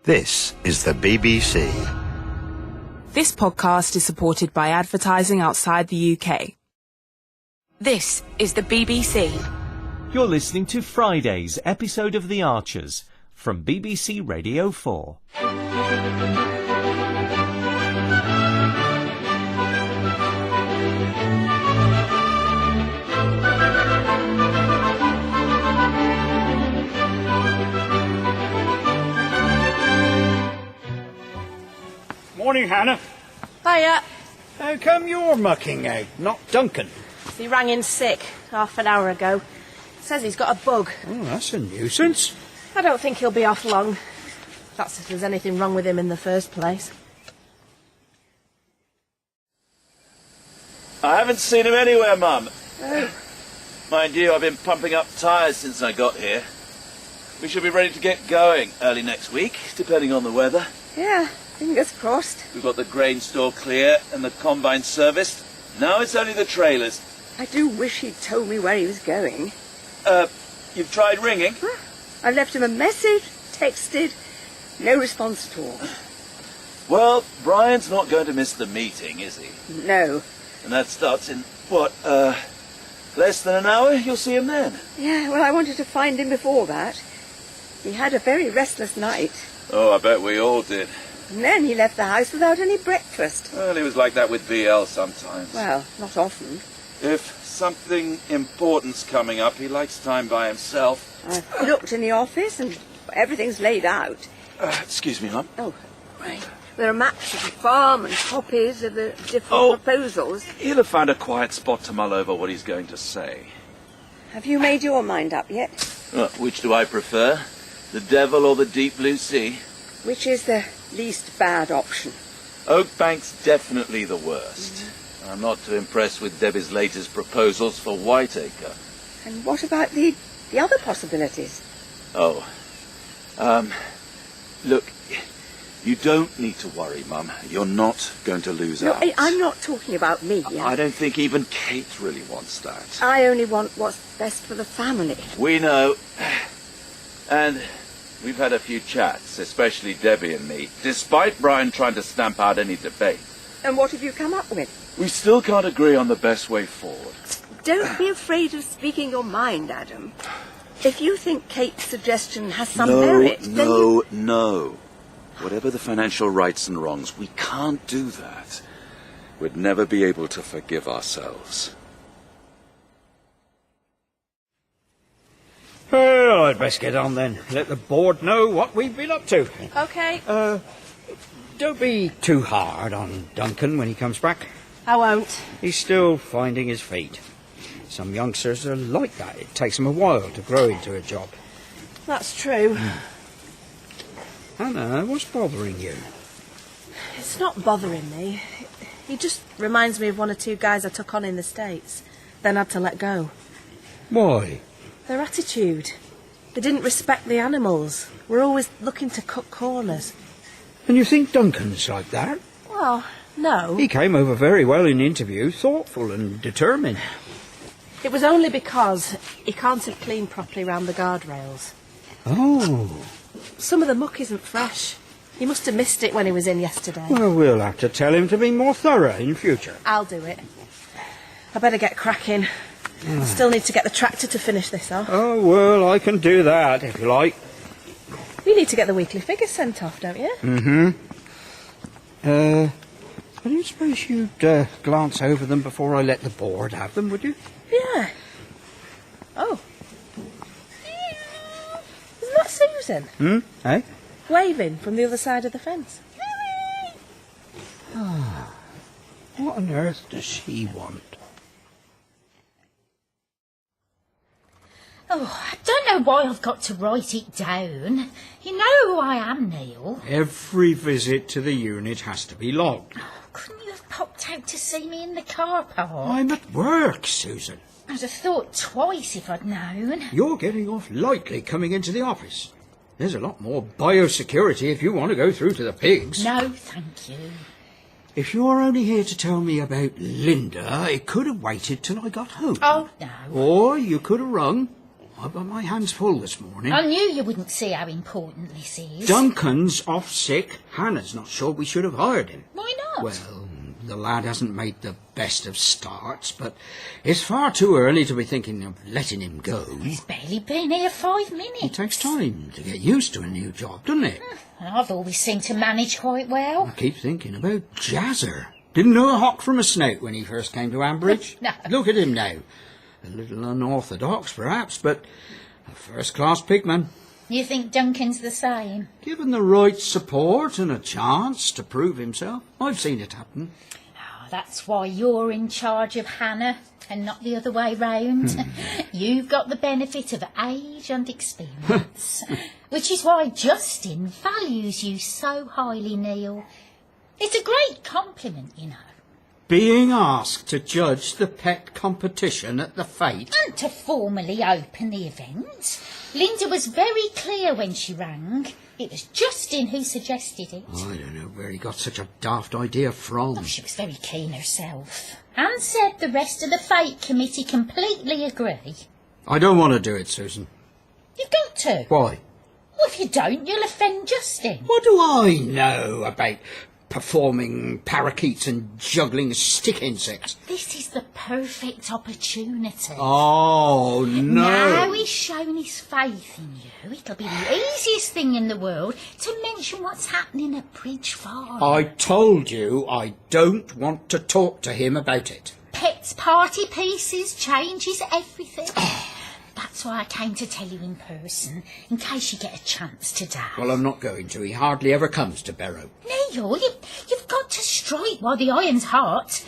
This is the BBC. This podcast is supported by advertising outside the UK. This is the BBC. You're listening to Friday's episode of The Archers from BBC Radio 4. Morning, Hannah. Hiya. How come you're mucking out, not Duncan? He rang in sick half an hour ago. Says he's got a bug. Oh, that's a nuisance. I don't think he'll be off long. That's if there's anything wrong with him in the first place. I haven't seen him anywhere, Mum. Oh. Mind you, I've been pumping up tyres since I got here. We should be ready to get going early next week, depending on the weather. Yeah, fingers crossed. We've got the grain store clear and the combine serviced. Now it's only the trailers. I do wish he'd told me where he was going. You've tried ringing? Huh? I left him a message, texted, no response at all. Well, Brian's not going to miss the meeting, is he? No. And that starts in, less than an hour? You'll see him then. Yeah, well, I wanted to find him before that. He had a very restless night. Oh, I bet we all did. And then he left the house without any breakfast. Well, he was like that with BL sometimes. Well, not often. If something important's coming up, he likes time by himself. I've looked in the office and everything's laid out. Excuse me, Mum. Oh, right. There are maps of the farm and copies of the different proposals. He'll have found a quiet spot to mull over what he's going to say. Have you made your mind up yet? Which do I prefer? The devil or the deep blue sea? Which is the least bad option? Oakbank's definitely the worst. I'm not too impressed with Debbie's latest proposals for Whiteacre. And what about the other possibilities? Look, you don't need to worry, Mum. You're not going to lose out. No, I'm not talking about me. I don't think even Kate really wants that. I only want what's best for the family. We know. And we've had a few chats, especially Debbie and me, despite Brian trying to stamp out any debate. And what have you come up with? We still can't agree on the best way forward. Don't be afraid of speaking your mind, Adam. If you think Kate's suggestion has some merit, then No. Whatever the financial rights and wrongs, we can't do that. We'd never be able to forgive ourselves. Well, I'd best get on then. Let the board know what we've been up to. Okay. Don't be too hard on Duncan when he comes back. I won't. He's still finding his feet. Some youngsters are like that. It takes them a while to grow into a job. That's true. Hannah, what's bothering you? It's not bothering me. He just reminds me of one or two guys I took on in the States, then had to let go. Why? Their attitude. They didn't respect the animals. Were always looking to cut corners. And you think Duncan's like that? Well, no. He came over very well in the interview, thoughtful and determined. It was only because he can't have cleaned properly round the guardrails. Oh. Some of the muck isn't fresh. He must have missed it when he was in yesterday. Well, we'll have to tell him to be more thorough in future. I'll do it. I better get cracking. I still need to get the tractor to finish this off. Oh, well, I can do that, if you like. You need to get the weekly figures sent off, don't you? Mm-hmm. I don't suppose you'd glance over them before I let the board have them, would you? Yeah. Oh. Isn't that Susan? Hey? Waving from the other side of the fence. What on earth does she want? Oh, I don't know why I've got to write it down. You know who I am, Neil. Every visit to the unit has to be logged. Oh, couldn't you have popped out to see me in the car park? I'm at work, Susan. I'd have thought twice if I'd known. You're getting off lightly coming into the office. There's a lot more biosecurity if you want to go through to the pigs. No, thank you. If you're only here to tell me about Lynda, it could have waited till I got home. Oh, no. Or you could have rung. I've got my hands full this morning. I knew you wouldn't see how important this is. Duncan's off sick. Hannah's not sure we should have hired him. Why not? Well, the lad hasn't made the best of starts, but it's far too early to be thinking of letting him go. He's barely been here 5 minutes. It takes time to get used to a new job, doesn't it? And I've always seemed to manage quite well. I keep thinking about Jazzer. Didn't know a hawk from a snout when he first came to Ambridge. No. Look at him now. A little unorthodox, perhaps, but a first-class pigman. You think Duncan's the same? Given the right support and a chance to prove himself, I've seen it happen. Oh, that's why you're in charge of Hannah and not the other way round. You've got the benefit of age and experience, which is why Justin values you so highly, Neil. It's a great compliment, you know. Being asked to judge the pet competition at the fete. And to formally open the event. Lynda was very clear when she rang. It was Justin who suggested it. I don't know where he got such a daft idea from. Oh, she was very keen herself. And said the rest of the fate committee completely agree. I don't want to do it, Susan. You've got to. Why? Well, if you don't, you'll offend Justin. What do I know about performing parakeets and juggling stick insects? This is the perfect opportunity. Oh, no. Now he's shown his faith in you, it'll be the easiest thing in the world to mention what's happening at Bridge Farm. I told you I don't want to talk to him about it. Pets, party pieces, changes everything. That's why I came to tell you in person, in case you get a chance today. Well, I'm not going to. He hardly ever comes to Berrow. Neil, you've got to strike while the iron's hot.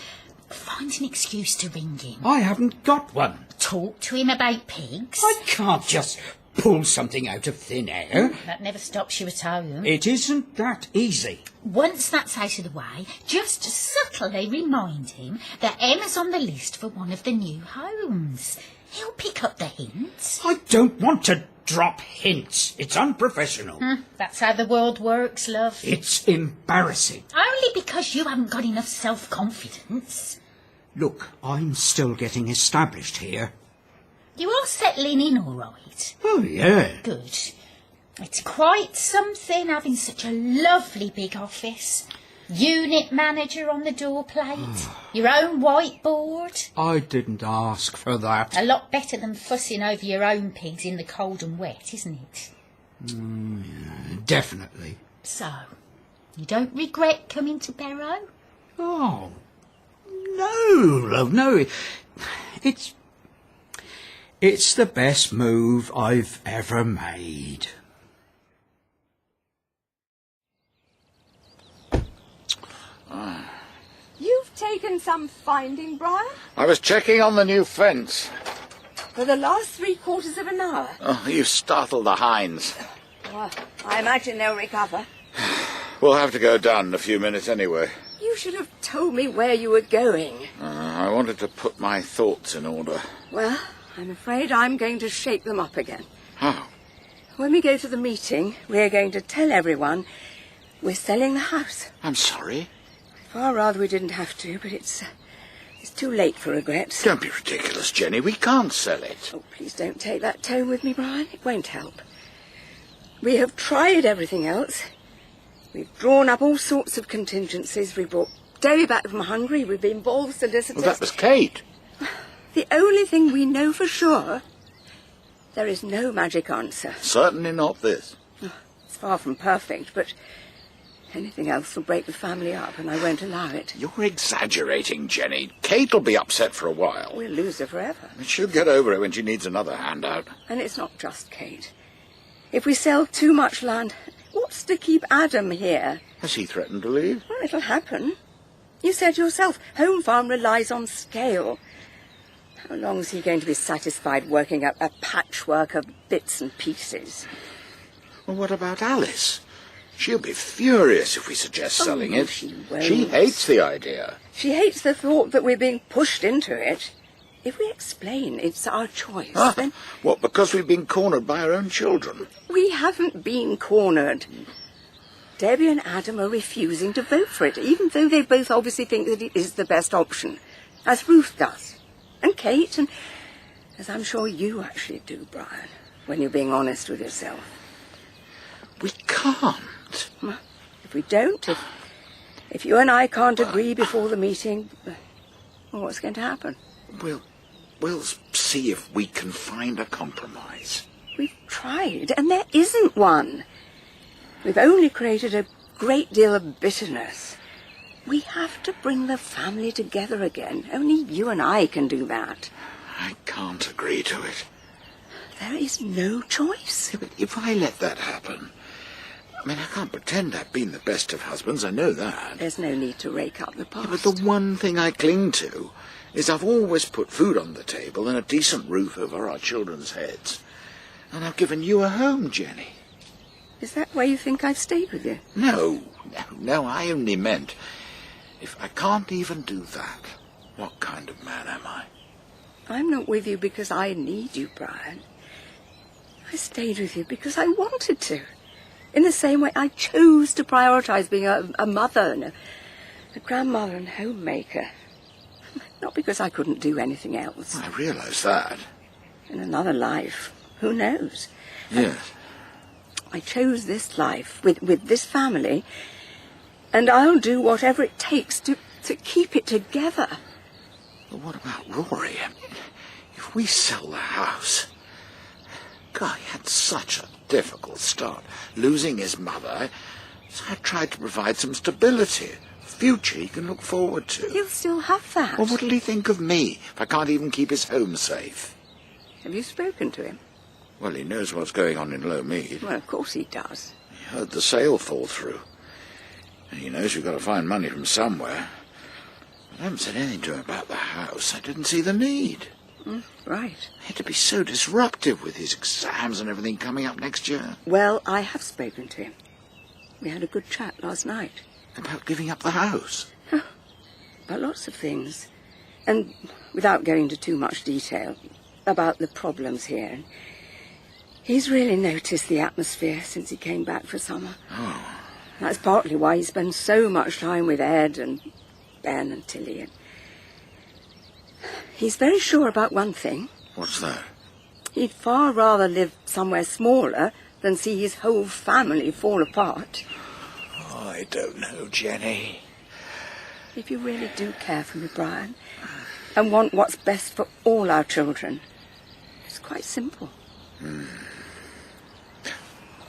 Find an excuse to ring him. I haven't got one. Talk to him about pigs. I can't just pull something out of thin air. That never stops you at home. It isn't that easy. Once that's out of the way, just subtly remind him that Emma's on the list for one of the new homes. He'll pick up the hints. I don't want to drop hints. It's unprofessional. That's how the world works, love. It's embarrassing. Only because you haven't got enough self-confidence. Look, I'm still getting established here. You are settling in all right. Oh, yeah. Good. It's quite something having such a lovely big office. Unit manager on the door plate. Your own whiteboard. I didn't ask for that. A lot better than fussing over your own pigs in the cold and wet, isn't it? Definitely. So, you don't regret coming to Berrow? Oh, no, love, no. It's the best move I've ever made. You've taken some finding, Brian? I was checking on the new fence. For the last 3/4 of an hour. Oh, you startled the hinds. Well, I imagine they'll recover. We'll have to go down in a few minutes anyway. You should have told me where you were going. I wanted to put my thoughts in order. Well, I'm afraid I'm going to shake them up again. How? When we go to the meeting, we're going to tell everyone we're selling the house. I'm sorry. Far rather we didn't have to, but it's too late for regrets. Don't be ridiculous, Jenny. We can't sell it. Oh, please don't take that tone with me, Brian. It won't help. We have tried everything else. We've drawn up all sorts of contingencies. We brought Debbie back from Hungary. We've involved solicitors. Well, that was Kate. The only thing we know for sure, there is no magic answer. Certainly not this. It's far from perfect, but anything else will break the family up, and I won't allow it. You're exaggerating, Jenny. Kate'll be upset for a while. We'll lose her forever. She'll get over it when she needs another handout. And it's not just Kate. If we sell too much land, what's to keep Adam here? Has he threatened to leave? Well, it'll happen. You said yourself, home farm relies on scale. How long is he going to be satisfied working up a patchwork of bits and pieces? Well, what about Alice? She'll be furious if we suggest selling no, it. she won't. She hates the idea. She hates the thought that we're being pushed into it. If we explain it's our choice, then... What, because we've been cornered by our own children? We haven't been cornered. Debbie and Adam are refusing to vote for it, even though they both obviously think that it is the best option, as Ruth does, and Kate, and As I'm sure you actually do, Brian, when you're being honest with yourself. We can't. Well, if we don't, if you and I can't agree before the meeting, well, what's going to happen? We'll see if we can find a compromise. We've tried, and there isn't one. We've only created a great deal of bitterness. We have to bring the family together again. Only you and I can do that. I can't agree to it. There is no choice. Yeah, but if I let that happen, I mean, I can't pretend I've been the best of husbands, I know that. There's no need to rake up the past. Yeah, but the one thing I cling to is I've always put food on the table and a decent roof over our children's heads. And I've given you a home, Jenny. Is that why you think I've stayed with you? No, I only meant, if I can't even do that, what kind of man am I? I'm not with you because I need you, Brian. I stayed with you because I wanted to. In the same way I chose to prioritise being a mother and a grandmother and homemaker. Not because I couldn't do anything else. I realise that. In another life, who knows? Yes. I chose this life with this family, and I'll do whatever it takes to keep it together. But what about Rory? If we sell the house... God, he had such a difficult start. Losing his mother, so I tried to provide some stability, a future he can look forward to. He'll still have that. Well, what'll he think of me if I can't even keep his home safe? Have you spoken to him? Well, he knows what's going on in Low Mead. Well, of course he does. He heard the sale fall through. And he knows we've got to find money from somewhere. I haven't said anything to him about the house. I didn't see the need. Right. It had to be so disruptive with his exams and everything coming up next year. Well, I have spoken to him. We had a good chat last night. About giving up the house. About lots of things. And without going into too much detail, about the problems here. He's really noticed the atmosphere since he came back for summer. Oh. That's partly why he spends so much time with Ed and Ben and Tilly. And he's very sure about one thing. What's that? He'd far rather live somewhere smaller than see his whole family fall apart. Oh, I don't know, Jenny. If you really do care for me, Brian, and want what's best for all our children, it's quite simple.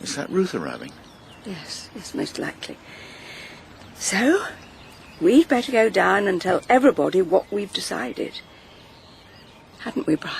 Is that Ruth arriving? Yes, most likely. So, we'd better go down and tell everybody what we've decided. Hadn't we, Brian?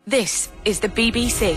This is the BBC.